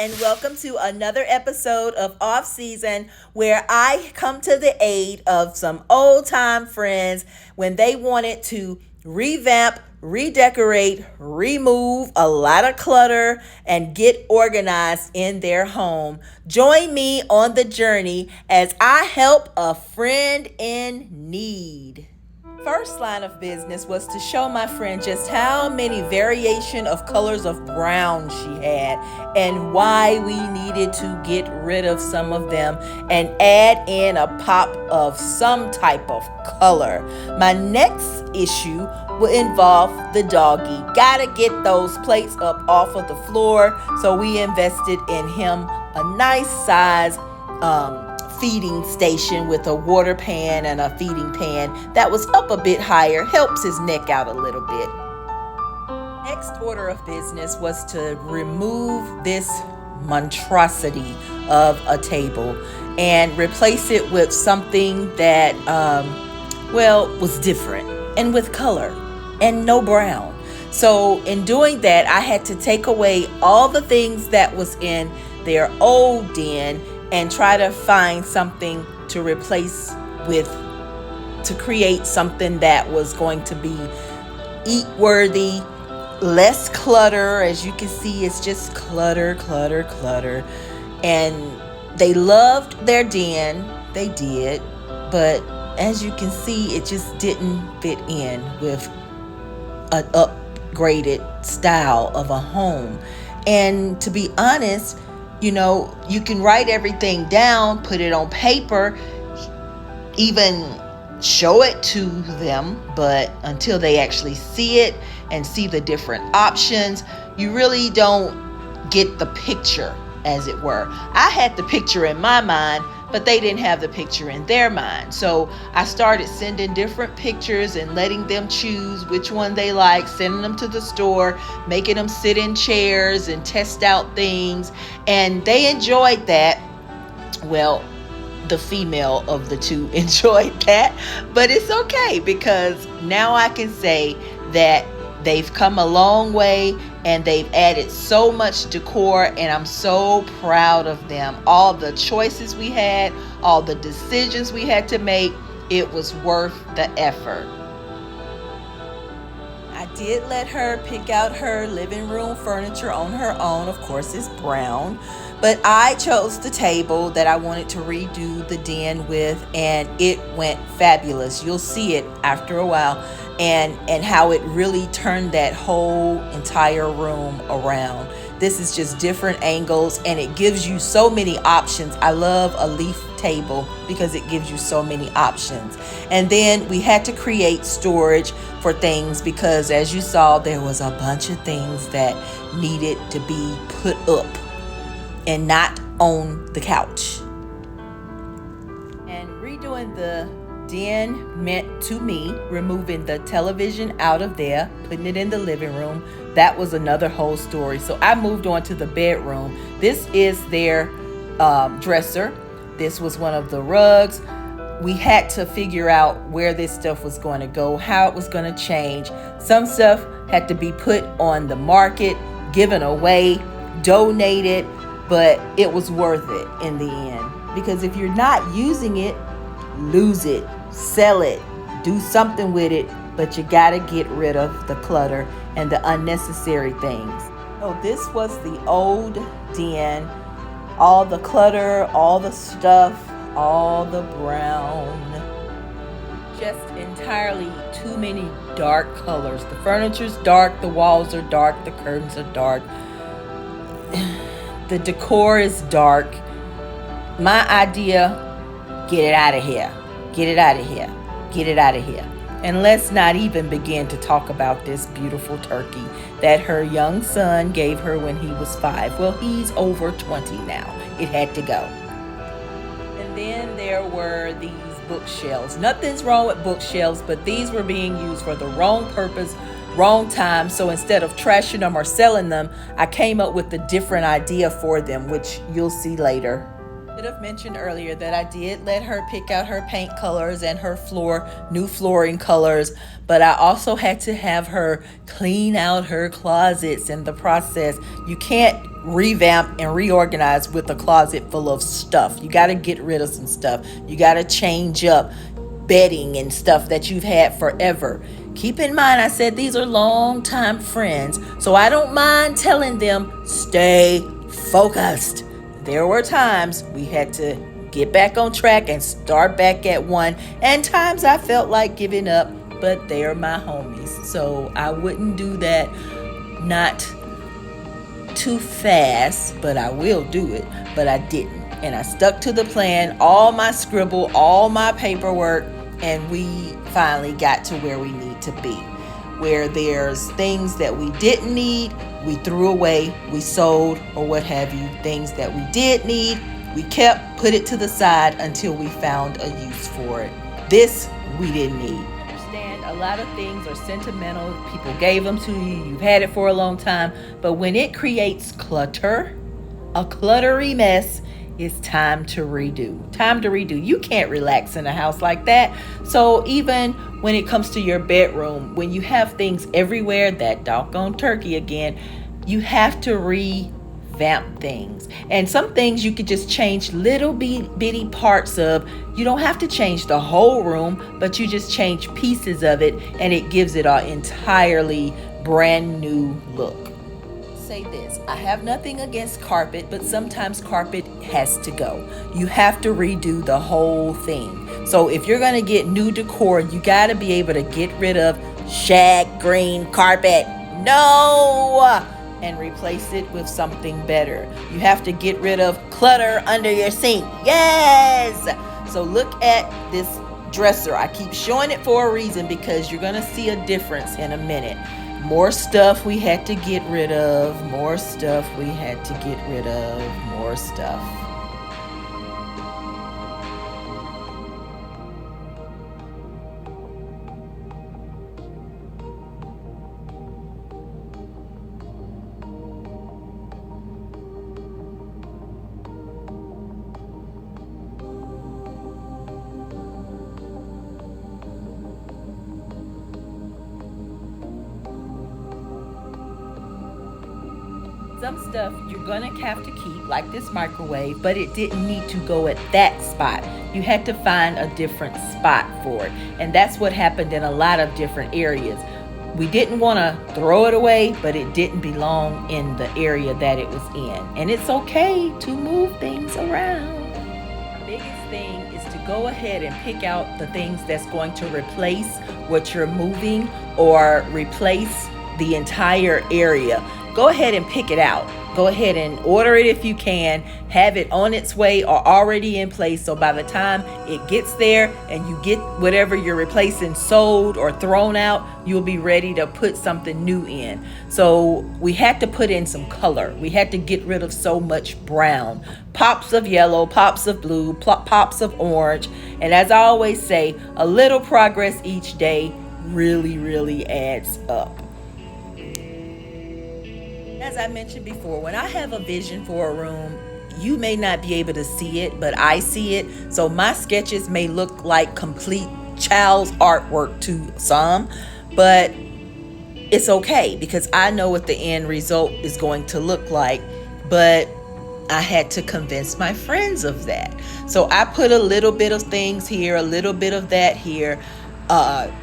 and welcome to another episode of Off Season, where I come to the aid of some old time friends when they wanted to revamp, redecorate, remove a lot of clutter, and get organized in their home. Join me on the journey as I help a friend in need. First line of business was to show my friend just how many variation of colors of brown she had and why we needed to get rid of some of them and add in a pop of some type of color. My next issue will involve the doggy. Gotta get those plates up off of the floor, so we invested in him a nice size feeding station with a water pan and a feeding pan that was up a bit higher, helps his neck out a little bit. Next order of business was to remove this monstrosity of a table and replace it with something that was different and with color and no brown. So in doing that, I had to take away all the things that was in their old den and try to find something to replace with, to create something that was going to be eat worthy, less clutter. As you can see, it's just clutter. And they loved their den, they did, but as you can see, it just didn't fit in with an upgraded style of a home. And to be honest, you can write everything down, put it on paper, even show it to them, but until they actually see it and see the different options, you really don't get the picture, as it were. I had the picture in my mind, but they didn't have the picture in their mind. So I started sending different pictures and letting them choose which one they like, sending them to the store, making them sit in chairs and test out things. And they enjoyed that. Well, the female of the two enjoyed that, but it's okay because now I can say that they've come a long way and they've added so much decor, and I'm so proud of them. All the choices we had, all the decisions we had to make, it was worth the effort. I did let her pick out her living room furniture on her own. Of course, it's brown, but I chose the table that I wanted to redo the den with, and it went fabulous. You'll see it after a while, and how it really turned that whole entire room around. This is just different angles, and it gives you so many options. I love a leaf table because it gives you so many options. And then we had to create storage for things because, as you saw, there was a bunch of things that needed to be put up and not on the couch. And redoing the den meant to me removing the television out of there, putting it in the living room. That was another whole story. So I moved on to the bedroom. This is their dresser. This was one of the rugs. We had to figure out where this stuff was going to go, how it was going to change. Some stuff had to be put on the market, given away, donated, but it was worth it in the end. Because if you're not using it, lose it, sell it, do something with it, but you gotta get rid of the clutter and the unnecessary things. So this was the old den, all the clutter, all the stuff, all the brown, just entirely too many dark colors. The furniture's dark, the walls are dark, the curtains are dark, the decor is dark. My idea, get it out of here. Get it out of here. Get it out of here. And let's not even begin to talk about this beautiful turkey that her young son gave her when he was 5. Well, he's over 20 now. It had to go. And then there were these bookshelves. Nothing's wrong with bookshelves, but these were being used for the wrong purpose, wrong time. So instead of trashing them or selling them, I came up with a different idea for them, which you'll see later. Should have mentioned earlier that I did let her pick out her paint colors and her new flooring colors, but I also had to have her clean out her closets in the process. You can't revamp and reorganize with a closet full of stuff. You got to get rid of some stuff. You got to change up bedding and stuff that you've had forever. Keep in mind, I said these are long-time friends, so I don't mind telling them, stay focused. There were times we had to get back on track and start back at one, and times I felt like giving up, but they are my homies, so I wouldn't do that. Not too fast, but I will do it, but I didn't. And I stuck to the plan, all my scribble, all my paperwork, and we finally got to where we need to be. Where there's things that we didn't need, we threw away, we sold, or what have you. Things that we did need, we kept, put it to the side until we found a use for it. This we didn't need. Understand, a lot of things are sentimental. People gave them to you, you've had it for a long time, but when it creates clutter, a cluttery mess, it's time to redo. Time to redo. You can't relax in a house like that. So even when it comes to your bedroom, when you have things everywhere, that doggone turkey again, you have to revamp things. And some things you could just change little bitty parts of. You don't have to change the whole room, but you just change pieces of it, and it gives it an entirely brand new look. Say this, I have nothing against carpet, but sometimes carpet has to go. You have to redo the whole thing. So if you're going to get new decor, you got to be able to get rid of shag green carpet. No! And replace it with something better. You have to get rid of clutter under your sink. Yes! So look at this dresser. I keep showing it for a reason, because you're going to see a difference in a minute. More stuff we had to get rid of, more stuff we had to get rid of, more stuff. Some stuff you're gonna have to keep, like this microwave, but it didn't need to go at that spot. You had to find a different spot for it. And that's what happened in a lot of different areas. We didn't want to throw it away, but it didn't belong in the area that it was in. And it's okay to move things around. The biggest thing is to go ahead and pick out the things that's going to replace what you're moving, or replace the entire area. Go ahead and pick it out. Go ahead and order it if you can. Have it on its way or already in place, so by the time it gets there and you get whatever you're replacing sold or thrown out, you'll be ready to put something new in. So we had to put in some color. We had to get rid of so much brown. Pops of yellow, pops of blue, pops of orange. And as I always say, a little progress each day really adds up. As I mentioned before, when I have a vision for a room, you may not be able to see it, but I see it. So my sketches may look like complete child's artwork to some, but it's okay because I know what the end result is going to look like. But I had to convince my friends of that. So I put a little bit of things here, a little bit of that here.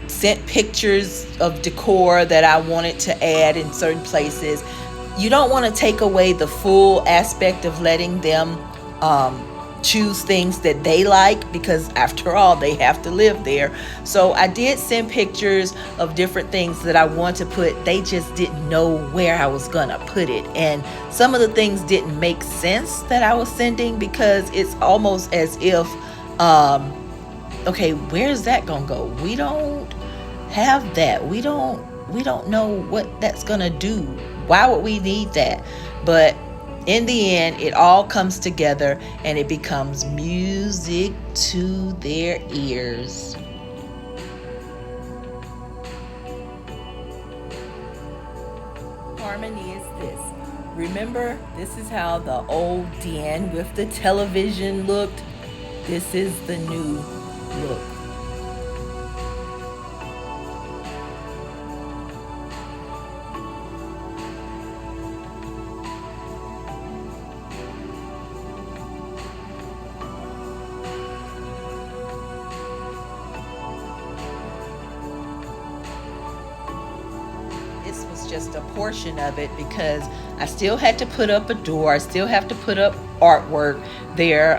Sent pictures of decor that I wanted to add in certain places. You don't want to take away the full aspect of letting them choose things that they like, because after all, they have to live there. So I did send pictures of different things that I want to put. They just didn't know where I was gonna put it, and some of the things didn't make sense that I was sending, because it's almost as if okay, where's that gonna go? We don't have that. We don't know what that's gonna do. Why would we need that? But in the end, it all comes together and it becomes music to their ears. Harmony is this. Remember, this is how the old den with the television looked. This is the new look. This was just a portion of it because I still had to put up a door. I still have to put up artwork. Their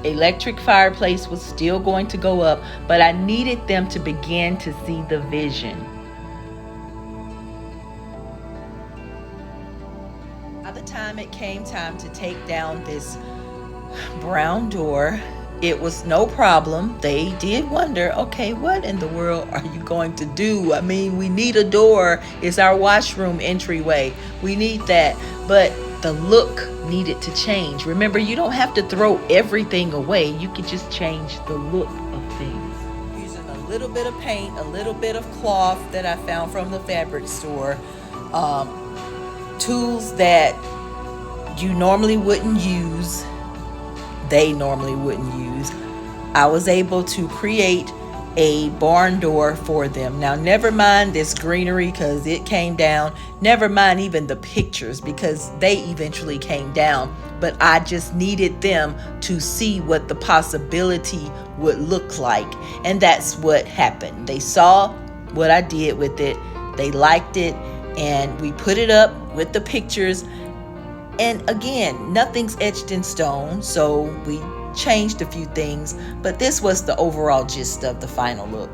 electric fireplace was still going to go up, but I needed them to begin to see the vision. By the time it came time to take down this brown door, it was no problem. They did wonder, okay, what in the world are you going to do? I mean, we need a door. It's our washroom entryway. We need that. But the look needed to change. Remember, you don't have to throw everything away. You can just change the look of things. Using a little bit of paint, a little bit of cloth that I found from the fabric store, tools that you normally wouldn't use, they normally wouldn't use. I was able to create a barn door for them. Now, never mind this greenery because it came down. Never mind even the pictures because they eventually came down. But I just needed them to see what the possibility would look like. And that's what happened. They saw what I did with it. They liked it. And we put it up with the pictures. And again, nothing's etched in stone, so we changed a few things, but this was the overall gist of the final look.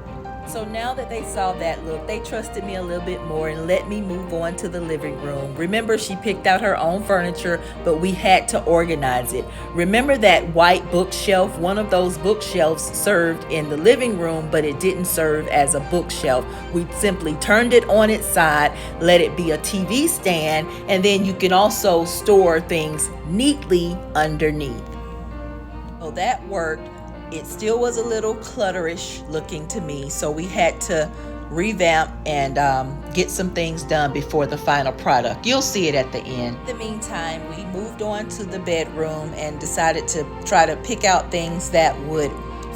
So now that they saw that look, they trusted me a little bit more and let me move on to the living room. Remember, she picked out her own furniture, but we had to organize it. Remember that white bookshelf? One of those bookshelves served in the living room, but it didn't serve as a bookshelf. We simply turned it on its side, let it be a TV stand, and then you can also store things neatly underneath. So that worked. It still was a little clutterish looking to me, so we had to revamp and get some things done before the final product. You'll see it at the end. In the meantime, we moved on to the bedroom and decided to try to pick out things that would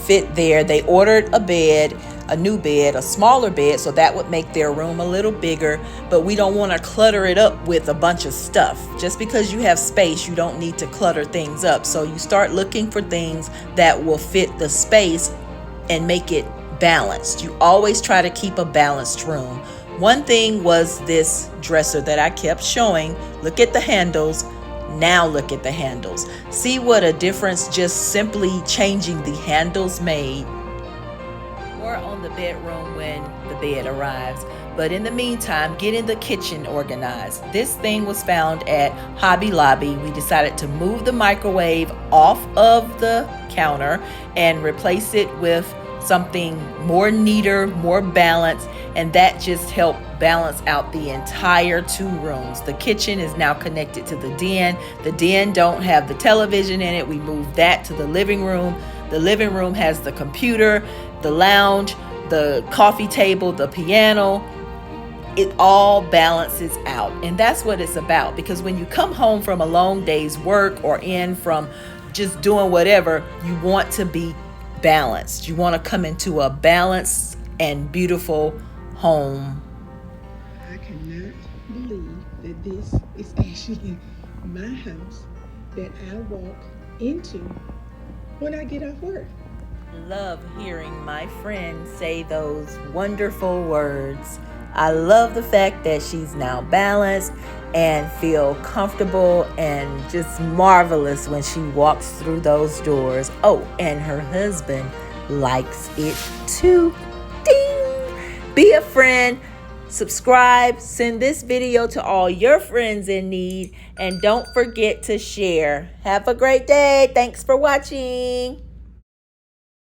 fit there. They ordered a bed, a new bed, a smaller bed, so that would make their room a little bigger, but we don't want to clutter it up with a bunch of stuff. Just because you have space, you don't need to clutter things up. So you start looking for things that will fit the space and make it balanced. You always try to keep a balanced room. One thing was this dresser that I kept showing. Look at the handles. Now look at the handles. See what a difference just simply changing the handles made. More on the bedroom when the bed arrives. But in the meantime, getting the kitchen organized. This thing was found at Hobby Lobby. We decided to move the microwave off of the counter and replace it with something more neater, more balanced, and that just helped balance out the entire 2 rooms. The kitchen is now connected to the den. The den don't have the television in it. We moved that to the living room. The living room has the computer, the lounge, the coffee table, the piano. It all balances out, and that's what it's about, because when you come home from a long day's work or in from just doing whatever, you want to be balanced. You want to come into a balanced and beautiful home. I cannot believe that this is actually my house that I walk into when I get off work. Love hearing my friend say those wonderful words. I love the fact that she's now balanced and feel comfortable and just marvelous when she walks through those doors. Oh, and her husband likes it too. Ding! Be a friend, subscribe, send this video to all your friends in need, and don't forget to share. Have a great day. Thanks for watching.